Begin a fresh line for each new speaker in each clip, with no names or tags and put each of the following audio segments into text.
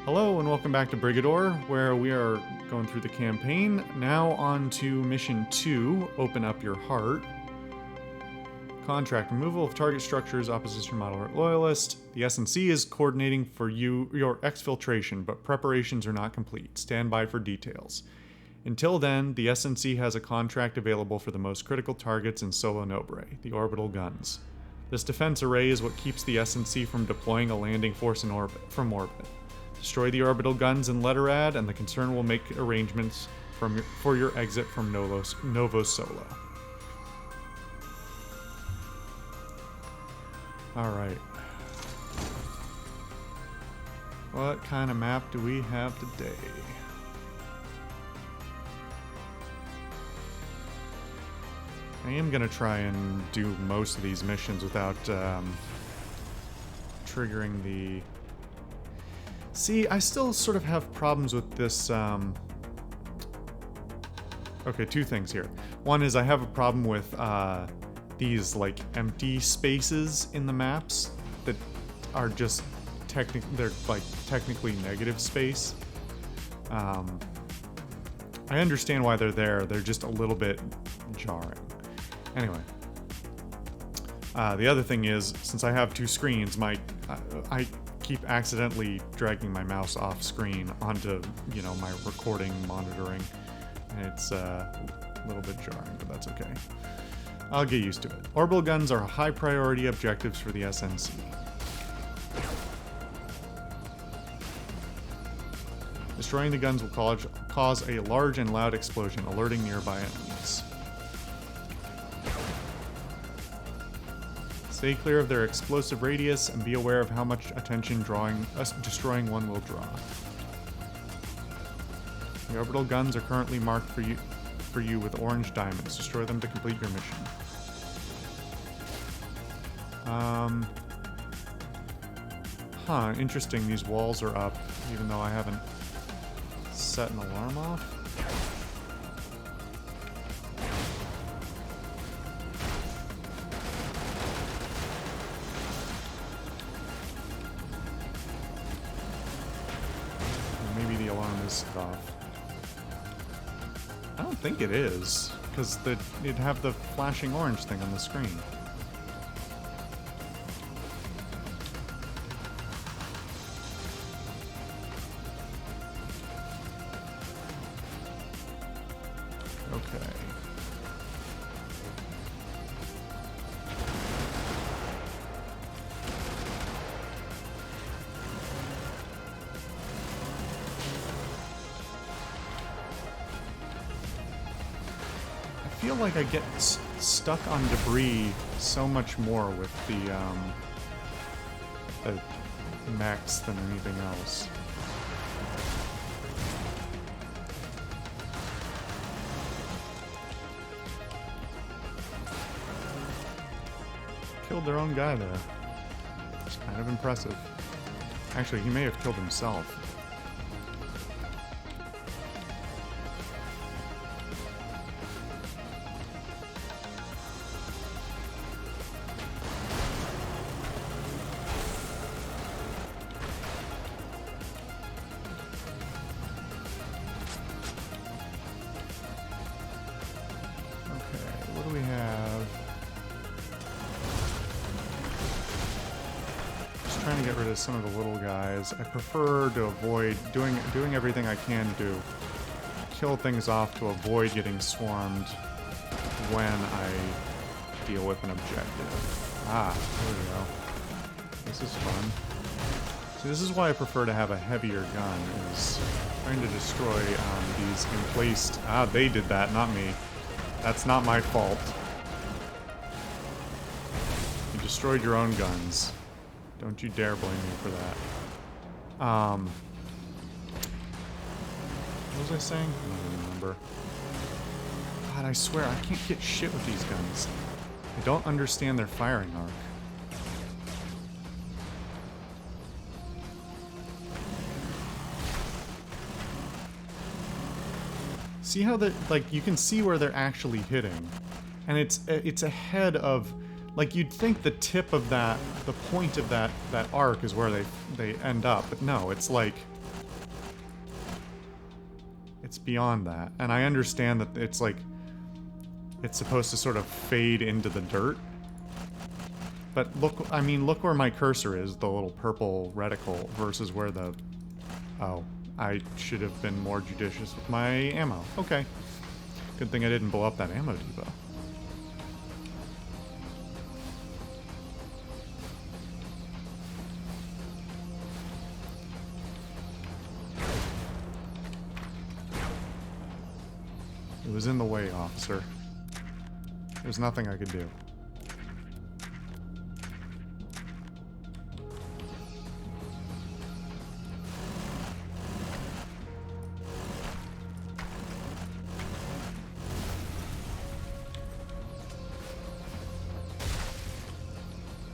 Hello and welcome back to Brigador, where we are going through the campaign. Now on to Mission 2, Open Up Your Heart. Contract removal of target structures, opposition model or loyalist. The S&C is coordinating for your exfiltration, but preparations are not complete. Stand by for details. Until then, the S&C has a contract available for the most critical targets in Solo Nobre, the Orbital Guns. This defense array is what keeps the S&C from deploying a landing force in from orbit. Destroy the orbital guns in Letterad, and the concern will make arrangements for your exit from Novo Solo. Alright. What kind of map do we have today? I am going to try and do most of these missions without triggering the... See, I still sort of have problems with this, Okay, two things here. One is I have a problem with, these, like, empty spaces in the maps that are just they're, like, technically negative space. I understand why they're there, they're just a little bit jarring. Anyway. The other thing is, since I have two screens, I keep accidentally dragging my mouse off screen onto, you know, my recording monitoring. And it's a little bit jarring, but that's okay. I'll get used to it. Orbital guns are high priority objectives for the SNC. Destroying the guns will cause a large and loud explosion, alerting nearby enemies. Stay clear of their explosive radius and be aware of how much attention destroying one will draw. The orbital guns are currently marked for you with orange diamonds. Destroy them to complete your mission. Interesting. These walls are up, even though I haven't set an alarm off. Set off. I don't think it is, because it'd have the flashing orange thing on the screen. Okay. I feel like I get stuck on debris so much more with the mechs than anything else. Killed their own guy there. It's kind of impressive. Actually, he may have killed himself. Trying to get rid of some of the little guys. I prefer to avoid doing everything I can to kill things off to avoid getting swarmed when I deal with an objective. There we go. This is fun. See, this is why I prefer to have a heavier gun, is trying to destroy these emplaced... they did that, not me. That's not my fault. You destroyed your own guns. Don't you dare blame me for that. What was I saying? I don't even remember. God, I swear, I can't get shit with these guns. I don't understand their firing arc. See how you can see where they're actually hitting. And it's ahead of... Like, you'd think the tip of the point of that arc is where they end up, but no, it's like It's beyond that. And I understand that it's like, it's supposed to sort of fade into the dirt. But look, I mean, look where my cursor is, the little purple reticle, versus where the... Oh, I should have been more judicious with my ammo. Okay. Good thing I didn't blow up that ammo depot. It was in the way, officer. There's nothing I could do.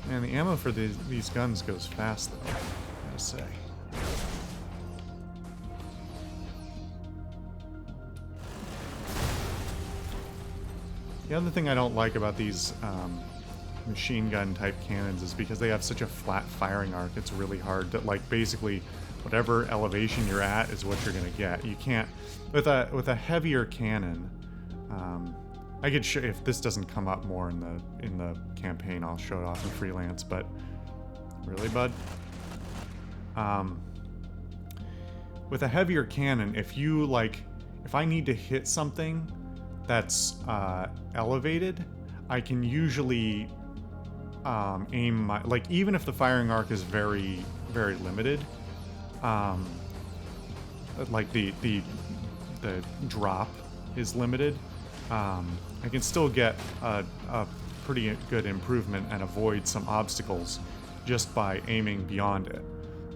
Man, the ammo for these guns goes fast, though, I gotta say. The other thing I don't like about these machine gun type cannons is because they have such a flat firing arc, it's really hard to, like, basically whatever elevation you're at is what you're gonna get. You can't, with a heavier cannon, I could show, if this doesn't come up more in the campaign, I'll show it off in freelance, but really, bud? With a heavier cannon, if I need to hit something that's elevated, I can usually aim my, like, even if the firing arc is very, very limited, like the drop is limited, I can still get a pretty good improvement and avoid some obstacles just by aiming beyond it,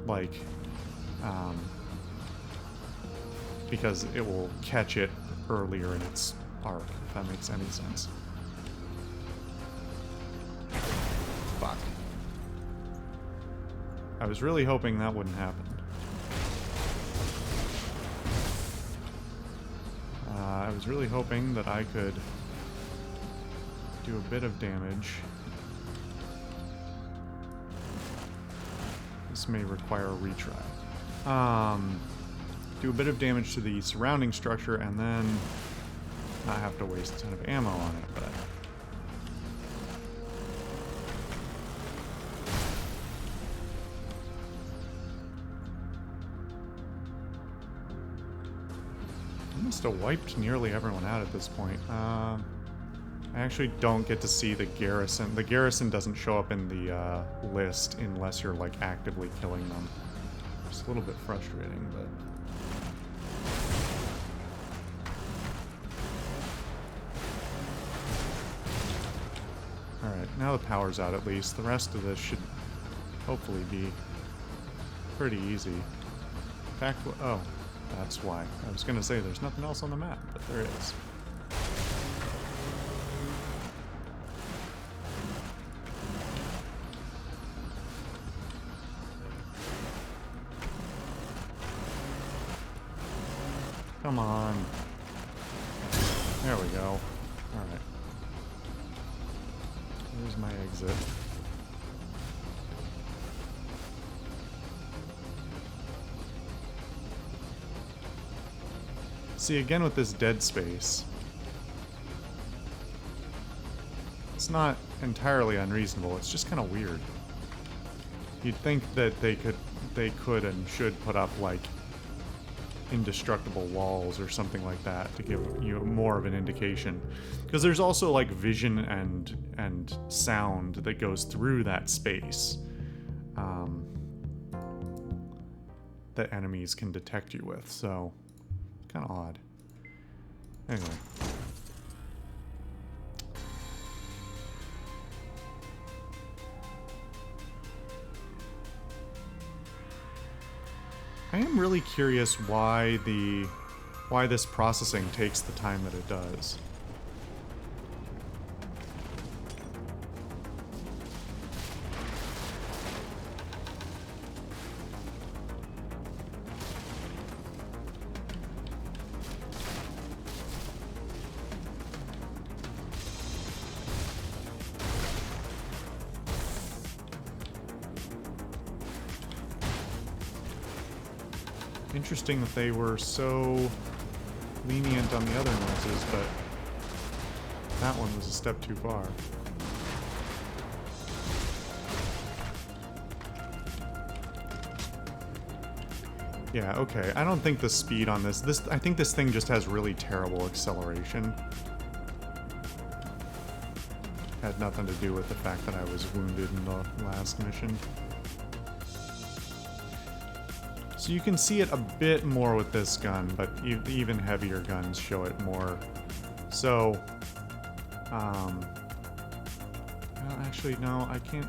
like, because it will catch it earlier in its arc, if that makes any sense. Fuck. I was really hoping that wouldn't happen. I was really hoping that I could do a bit of damage. This may require a retry. Do a bit of damage to the surrounding structure and then not have to waste a ton of ammo on it, but... I must have wiped nearly everyone out at this point. I actually don't get to see the garrison. The garrison doesn't show up in the list unless you're, like, actively killing them. It's a little bit frustrating, but... Alright, now the power's out at least. The rest of this should hopefully be pretty easy. In fact, oh, that's why. I was gonna say there's nothing else on the map, but there is. Come on. There we go. Alright. Here's my exit. See, again with this dead space, it's not entirely unreasonable, it's just kind of weird. You'd think that they could and should put up, like, indestructible walls or something like that to give you more of an indication, because there's also, like, vision and sound that goes through that space that enemies can detect you with, so kind of odd. Anyway, I am really curious why this processing takes the time that it does. Interesting that they were so lenient on the other noises, but that one was a step too far. Yeah, okay. I don't think the speed on this... I think this thing just has really terrible acceleration. Had nothing to do with the fact that I was wounded in the last mission. So you can see it a bit more with this gun, but even heavier guns show it more. So, well, actually, no, I can't...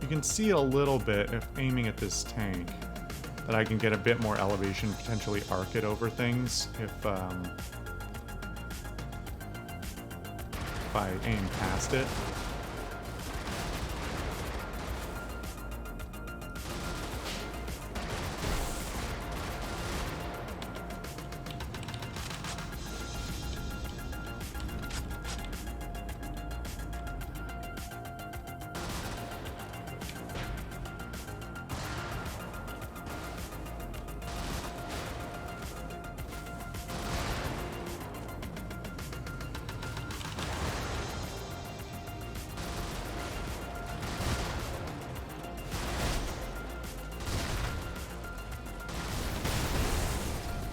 You can see it a little bit if aiming at this tank. That I can get a bit more elevation, potentially arc it over things if I aim past it.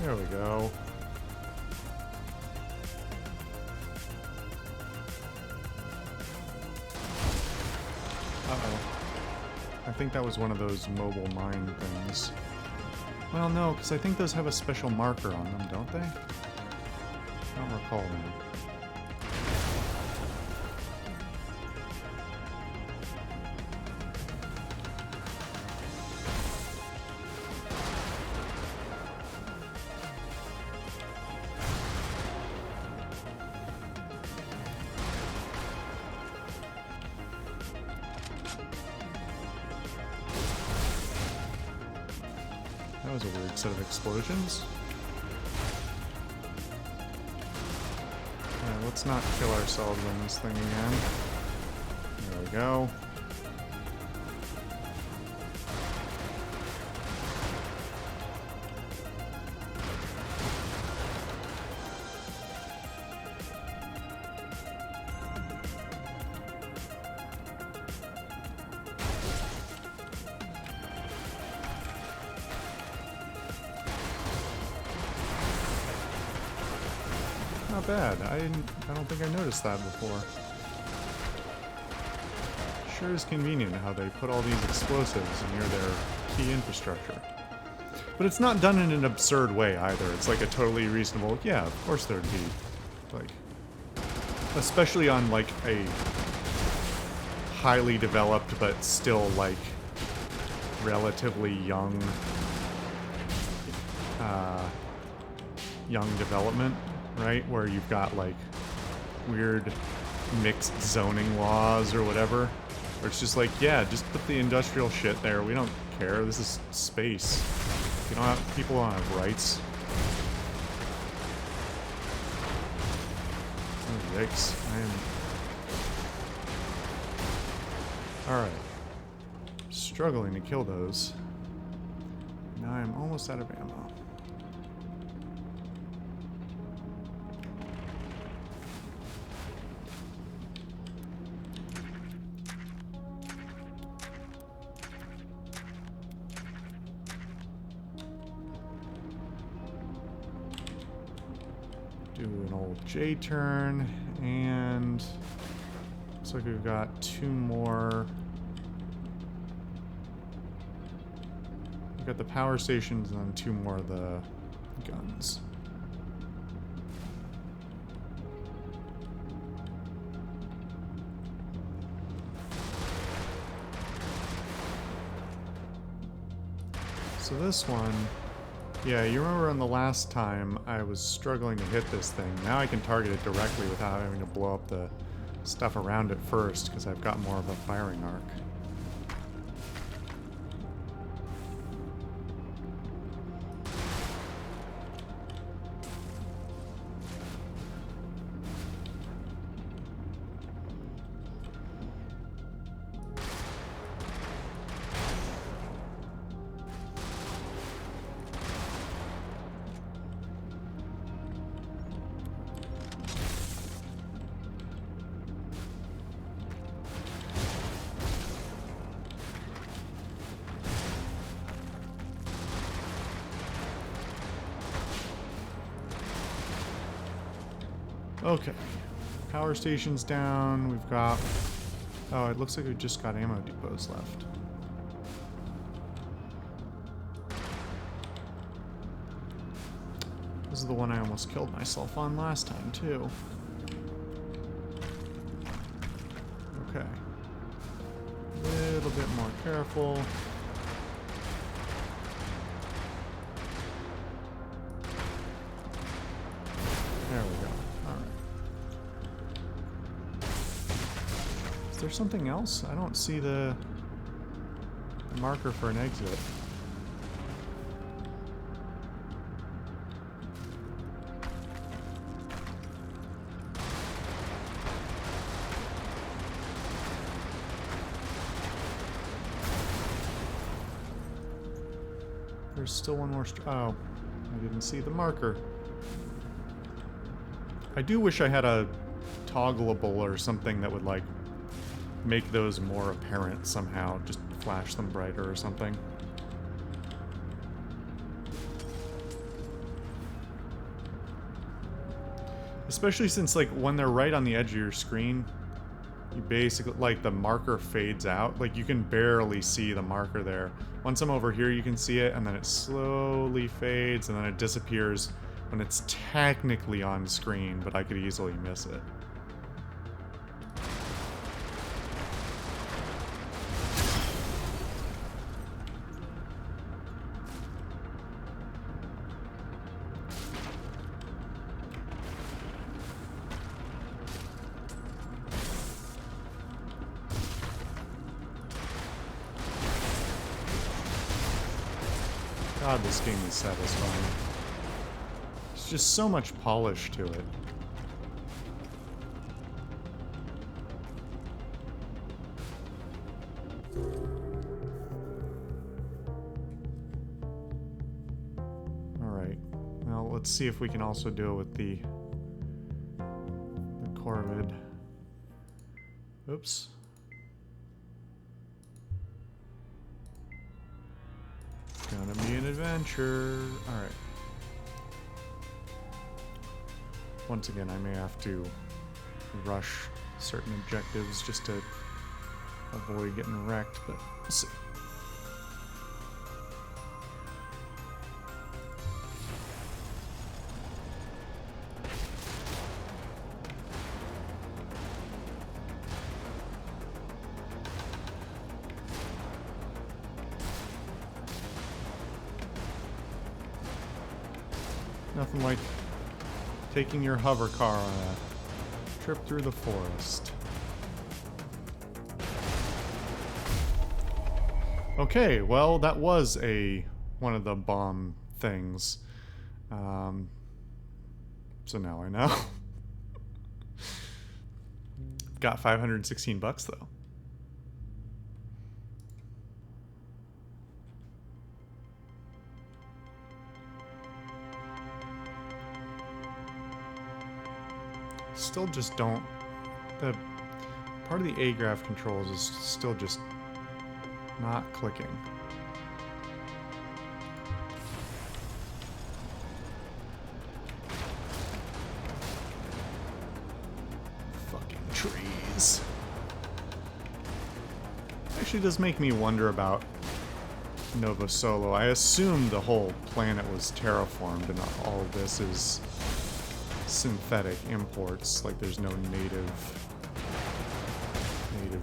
There we go. Uh-oh. I think that was one of those mobile mine things. Well, no, because I think those have a special marker on them, don't they? I don't recall them. That was a weird set of explosions. Alright, let's not kill ourselves on this thing again. There we go. Not bad. I don't think I noticed that before. Sure is convenient how they put all these explosives near their key infrastructure. But it's not done in an absurd way either. It's like a totally reasonable, yeah, of course there'd be. Like, especially on like a highly developed but still like relatively young development. Right? Where you've got, like, weird mixed zoning laws or whatever. Where it's just like, yeah, just put the industrial shit there. We don't care. This is space. You don't have... People don't have rights. Oh, yikes. Alright. Struggling to kill those. Now I'm almost out of ammo. Do an old J turn, and looks like we've got two more. We've got the power stations and then two more of the guns. So this one, yeah, you remember on the last time I was struggling to hit this thing. Now I can target it directly without having to blow up the stuff around it first, because I've got more of a firing arc. Okay. Power station's down. We've got... Oh, it looks like we just got ammo depots left. This is the one I almost killed myself on last time, too. Okay. A little bit more careful. There we go. Alright. Is there something else? I don't see the marker for an exit. There's still one more oh, I didn't see the marker. I do wish I had a toggleable or something that would, like, make those more apparent somehow. Just flash them brighter or something. Especially since, like, when they're right on the edge of your screen, you basically, like, the marker fades out. Like, you can barely see the marker there. Once I'm over here, you can see it, and then it slowly fades, and then it disappears when it's technically on screen, but I could easily miss it. God, this game is satisfying. There's just so much polish to it. Alright. Well, let's see if we can also do it with the Corvette. Oops. Gonna be an adventure. Alright. Once again, I may have to rush certain objectives just to avoid getting wrecked, but we'll see. Nothing like taking your hover car on a trip through the forest. Okay, well, that was one of the bomb things. So now I know. Got $516 though. Still just don't... The part of the A-graph controls is still just not clicking. Fucking trees. Actually does make me wonder about Nova Solo. I assumed the whole planet was terraformed and all of this is synthetic imports, like there's no native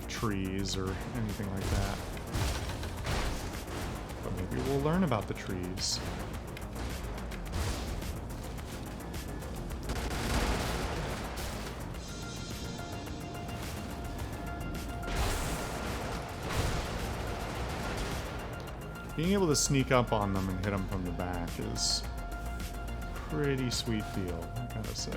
trees or anything like that. But maybe we'll learn about the trees. Being able to sneak up on them and hit them from the back is pretty sweet deal, I gotta say.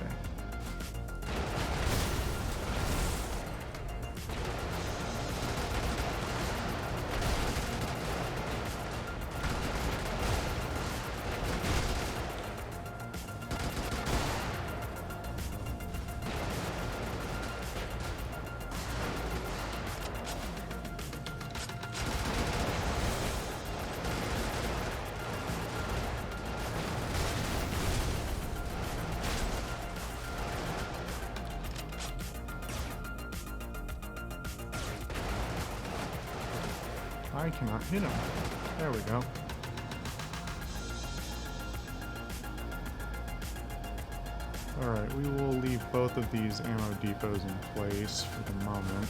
I cannot hit him. There we go. Alright, we will leave both of these ammo depots in place for the moment.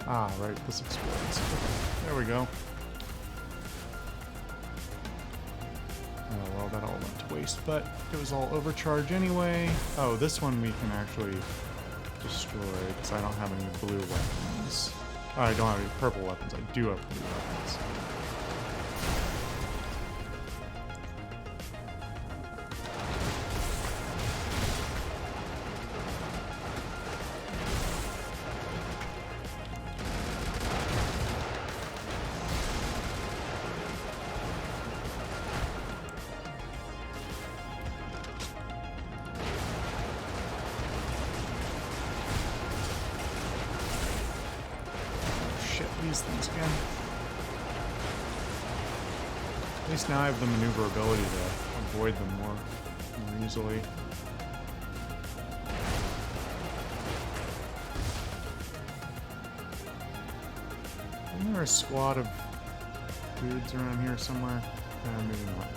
Ah, right, this explodes. There we go. Oh, well, that all went to waste, but it was all overcharged anyway. Oh, this one we can actually destroy, because I don't have any blue weapons. Oh, I don't have any purple weapons. I do have blue weapons. These things again. At least now I have the maneuverability to avoid them more easily. Isn't there a squad of dudes around here somewhere? Maybe not.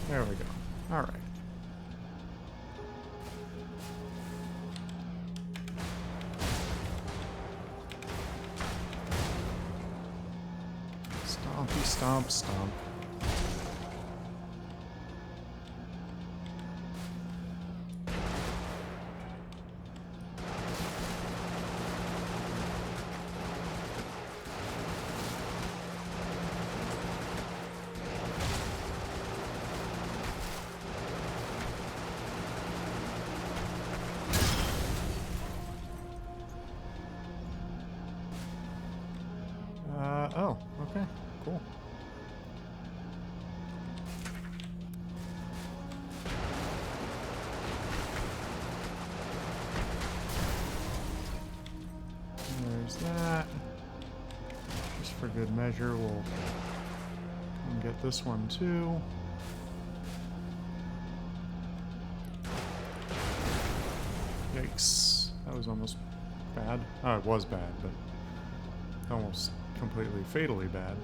There we go. Alright. Stompy stomp stomp. Oh, okay, cool. There's that. Just for good measure, we'll come get this one too. Yikes. That was almost bad. Oh, it was bad, but almost completely fatally bad.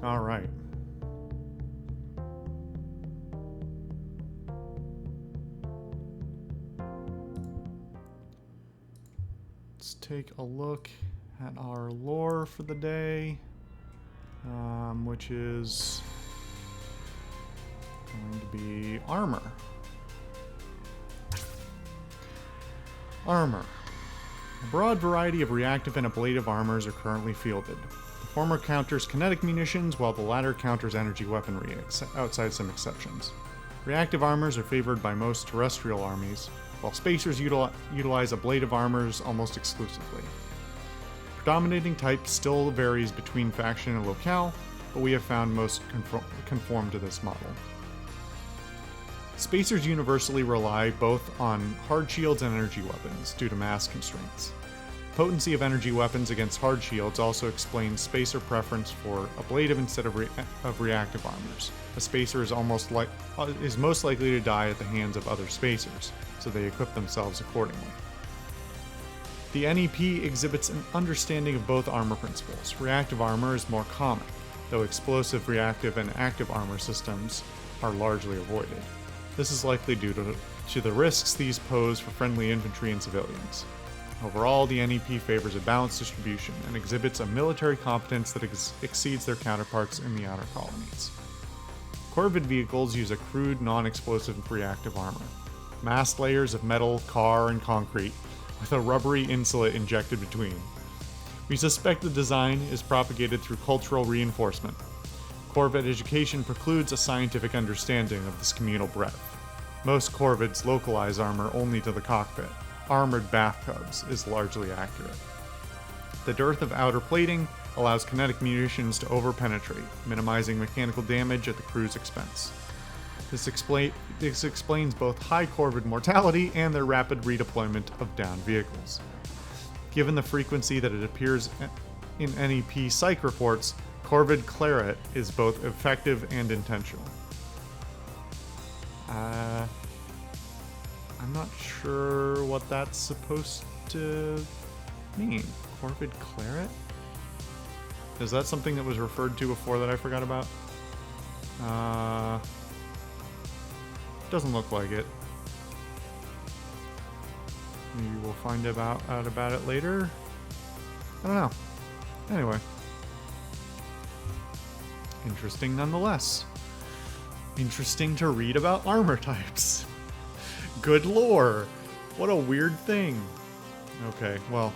All right. Let's take a look at our lore for the day, which is going to be armor. Armor. A broad variety of reactive and ablative armors are currently fielded. The former counters kinetic munitions, while the latter counters energy weaponry, outside some exceptions. Reactive armors are favored by most terrestrial armies, while spacers utilize ablative armors almost exclusively. Predominating type still varies between faction and locale, but we have found most conform to this model. Spacers universally rely both on hard shields and energy weapons due to mass constraints. Potency of energy weapons against hard shields also explains spacer preference for ablative instead of reactive armors. A spacer is most likely to die at the hands of other spacers, so they equip themselves accordingly. The NEP exhibits an understanding of both armor principles. Reactive armor is more common, though explosive, reactive, and active armor systems are largely avoided. This is likely due to the risks these pose for friendly infantry and civilians. Overall, the NEP favors a balanced distribution and exhibits a military competence that exceeds their counterparts in the outer colonies. Corvette vehicles use a crude, non-explosive reactive armor. Massed layers of metal, car, and concrete, with a rubbery insulate injected between. We suspect the design is propagated through cultural reinforcement. Corvette education precludes a scientific understanding of this communal breadth. Most Corvettes localize armor only to the cockpit. Armored bathtubs is largely accurate. The dearth of outer plating allows kinetic munitions to overpenetrate, minimizing mechanical damage at the crew's expense. This explains both high Corvette mortality and their rapid redeployment of downed vehicles. Given the frequency that it appears in NEP psych reports, Corvette Claret is both effective and intentional. I'm not sure what that's supposed to mean. Corvette Claret? Is that something that was referred to before that I forgot about? Doesn't look like it. Maybe we'll find out about it later. I don't know. Anyway. Interesting nonetheless. Interesting to read about armor types. Good lore. What a weird thing. Okay, well,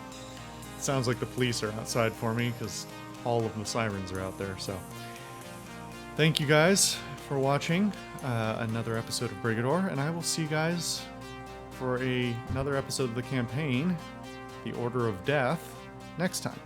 it sounds like the police are outside for me because all of the sirens are out there, so. Thank you guys for watching another episode of Brigador, and I will see you guys for another episode of the campaign, The Order of Death, next time.